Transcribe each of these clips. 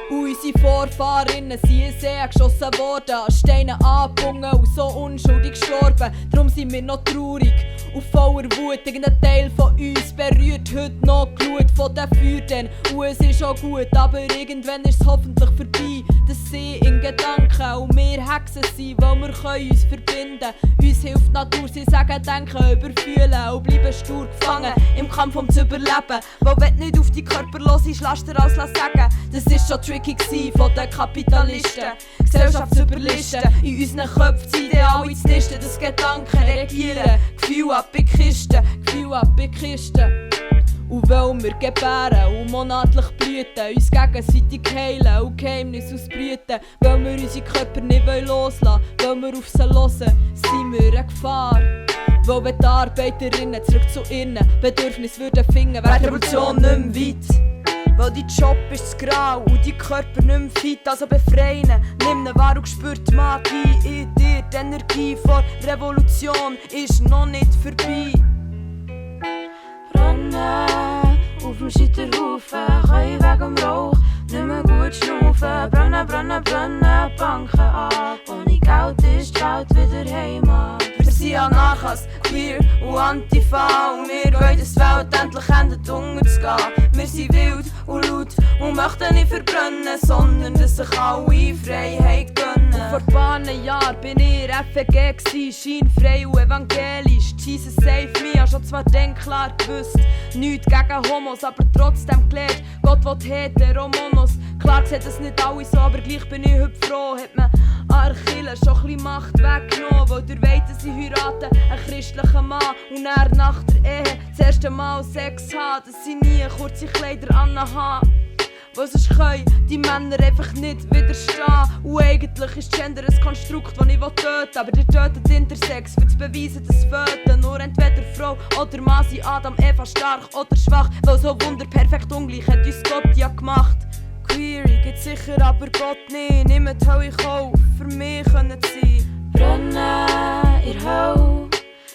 Und unsere Vorfahrinnen sind in See geschossen worden, an Steine angebunden und so unschuldig gestorben. Darum sind wir noch traurig und voller Wut. Irgendein Teil von uns berührt heute noch die Glut von den Feuern. Und es ist auch gut, aber irgendwann ist es hoffentlich vorbei, dass sie in Gedanken und wir Hexen sind, weil wir können uns verbinden. Uns hilft die Natur, sie sagen, denken, überfühlen und bleiben stur gefangen im Kampf zu überleben. Weil wenn du nicht auf die Körperlos ist, lass dir alles sagen. Das ist schon tricky gsi von den Kapitalisten. Gesellschaft zu überlisten, in unseren Köpfen das Ideal einzunisten. Das Gedanken regieren, Gefühl ab in Kisten, Gefühl ab in Kisten. Und weil wir gebären und monatlich blüten, uns gegenseitig heilen und Geheimnisse ausbrüten, weil wir unsere Körper nicht loslassen wollen, weil wir auf sie hören, sind wir eine Gefahr. Weil wenn die Arbeiterinnen zurück zu ihren Bedürfnissen würden finden, wäre die Revolution nicht mehr weit. Weil dein Job ist zu grau und dein Körper nicht mehr fit, also befreien. Nimm ihn wahr und spür die Magie in dir. Die Energie vor Revolution ist noch nicht vorbei. Brennen auf dem Scheiterhaufen, können wegen dem Rauch nicht mehr gut schnaufen. Brennen, brennen, brennen, Banken ab. Ohne Geld ist die Welt wieder Heimat. Wir sind Anarchas, queer und Antifa. Und wir wollen, dass die Welt endlich endet unterzugehen. Wir sind wild und laut und möchten nicht verbrennen, sondern dass sich alle Freiheit gönnen. Vor ein paar Jahren bin ich FEG gsi, scheinfrei und evangelisch. Jesus save me, hab schon zwar dann klar gewusst, nichts gegen Homos, aber trotzdem gelernt, Gott will Heteromonos. Klar sieht das nicht alle so, aber gleich bin ich heute froh, hat man an der Kirche schon ein bisschen Macht weggenommen, weil durch weiten sie heiraten einen christlichen Mann und dann nach der Ehe das erste Mal Sex haben, dass sie nie kurze Kleider anhaben. Weil sonst können die Männer einfach nicht widerstehen. Und eigentlich ist Gender ein Konstrukt, das ich töten will. Aber ihr tötet Intersex, für zu beweisen, dass Föten nur entweder Frau oder Mann sind. Adam, Eva stark oder schwach. Weil so wunderperfekt ungleich hat uns Gott ja gemacht. Queery geht sicher, aber Gott nicht. Nehmt Hölle in Kauf, für mich können sie sein. Brennen in Hölle,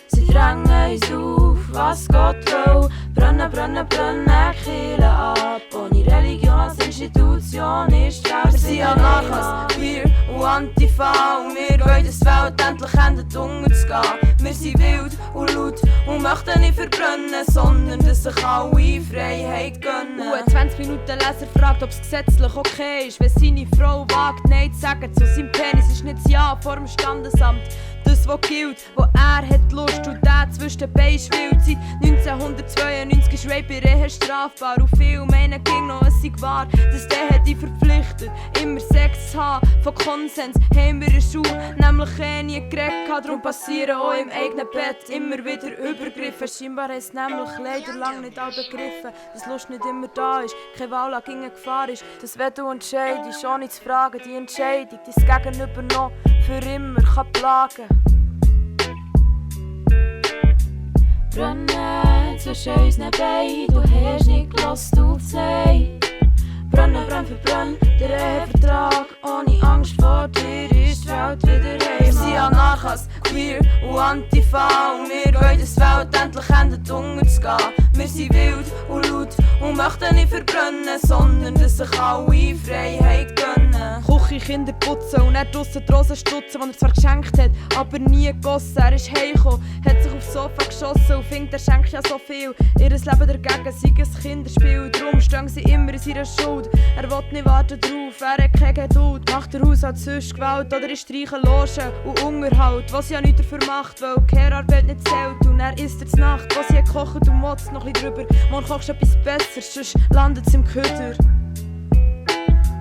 sie drängen uns auf, was Gott will. Brennen, brennen, brennen, Kirche ab. Ohne Religion als Institution ist die Welt. Wir sind Anarchas, queer und Antifa. Und wir wollen, dass die Welt endlich endet unterzugehen. Wir sind wild und laut und möchten nicht verbrennen, sondern dass sich alle Freiheit gönnen. Und ein 20 Minuten Leser fragt, ob es gesetzlich okay ist, wenn seine Frau wagt, Nein zu sagen zu seinem Penis, ist nicht das Ja vor dem Standesamt. Das, was gilt, wo er hat Lust und der zwischen den Beinen schwillt. Seit 1992 ist Rape in Ehe strafbar und viele meinen ging noch, es sei wahr, dass der hat dich verpflichtet, immer Sex zu haben. Von Konsens haben wir in der Schule nämlich nie geredet, darum passieren auch im eigenen Bett immer wieder Übergriffe. Scheinbar haben es nämlich leider lang nicht alle begriffen, dass Lust nicht immer da ist, keine Wahl gegen Gefahr ist, dass wenn du entscheidest, ohne zu fragen, die Entscheidung dein Gegenüber noch für immer kann plagen. Brennen zwischen unseren Beinen, du hast nicht gelassen, du gesagt. Brennen, brennen, verbrennen, der Ehevertrag. Ohne Angst vor dir ist die Welt wieder Heimat. Wir sind Anarchas, queer und Antifa. Und wir wollen, dass die Welt endlich endet unterzugehen. Wir sind wild und laut und möchten nicht verbrennen, sondern dass sich alle Freiheit gönnen. Küche, Kinder putzen und er draussen die Rosen stutzen, die er zwar geschenkt hat, aber nie gegossen. Er ist heimgekommen, hat sich aufs Sofa geschossen und findet, er schenkt ja so viel. Ihr Leben dagegen sei ein Kinderspiel, darum stehen sie immer in seiner Schuld. Er will nicht warten drauf, er hat keine Geduld. Macht der Haushalt sonst Gewalt oder ist streichen Logen und Unterhalt, was sie ja nichts dafür macht, weil die Care-Arbeit nicht zählt. Und er isst zur Nacht, was sie kocht und motzt noch ein bisschen drüber. Morgen kochst du etwas Besseres, sonst landet es im Köder.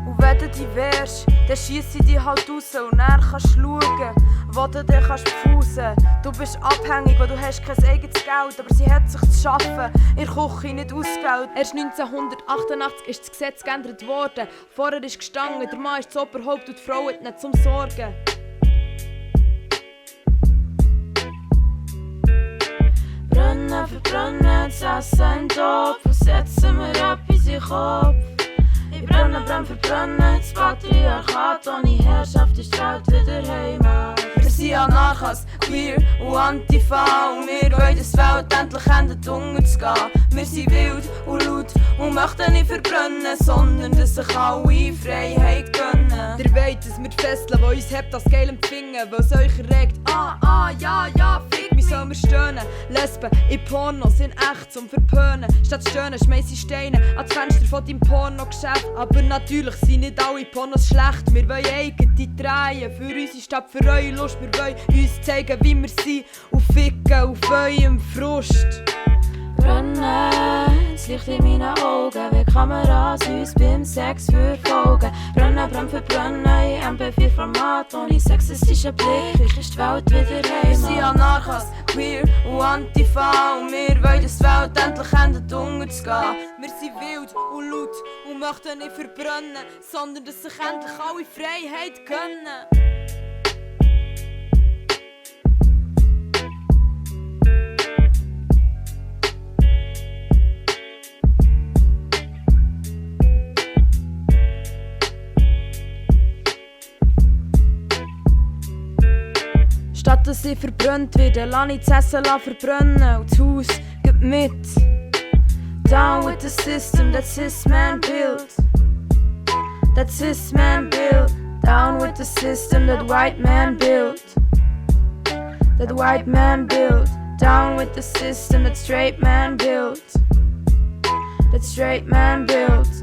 Und wenn du dich wehrst, dann schiess ich dich halt raus und dann kannst du schauen, wo du dich pfusen. Du bist abhängig, weil du hast kein eigenes Geld, aber sie hat sich zu schaffen, in der Küche nicht ausgewählt. Erst 1988 ist das Gesetz geändert worden. Vorher ist gestanden, der Mann ist das Oberhaupt und die Frau hat nicht zum Sorgen. Brennen, verbrennen, das Essen im Topf und setzen wir etwas in den Kopf. Ich brenne, brenne, verbrenne, das Patriarchat. Ohne Herrschaft ist die Welt wieder Heimat. Wir sind Anarchas, Anarchas, queer und Antifa. Und wir wollen, dass die Welt endlich endet unterzugehen. Wir sind wild und laut und möchten nicht verbrennen, sondern dass sich alle Freiheit gönnen. Ihr wollt, dass wir die Fesseln, die uns hebt, das geil empfingen, was euch erregt. Ja, fick mich. Wie soll wir stöhnen? Lesben in Porno sind echt zum Verpönen. Statt stöhnen schmeiß ich Steine an das Fenster von deinem Pornogeschäft. Aber natürlich sind nicht alle Pornos schlecht. Wir wollen eigene drehen, für unsere Stadt, für eure Lust. Wir wollen uns zeigen, wie wir sind und ficken auf eurem Frust. Brennen, das Licht in meinen Augen, wie Kameras uns beim Sex verfolgen. Brennen, verbrennen, in MP4-Format, ohne sexistischen Blick ist die Welt wieder heim. Wir sind Anarchas, queer und Antifa. Und wir wollen, dass die Welt endlich endet unterzugehen. Wir sind wild und laut und möchten nicht verbrennen, sondern dass sich endlich alle Freiheit gönnen. Statt dass ich verbrannt werde, lass ich das Essen verbrennen und das Haus geht mit. Down with the system that cis man built. That cis man built. Down with the system that white man built. That white man built. Down with the system that straight man built. That straight man built.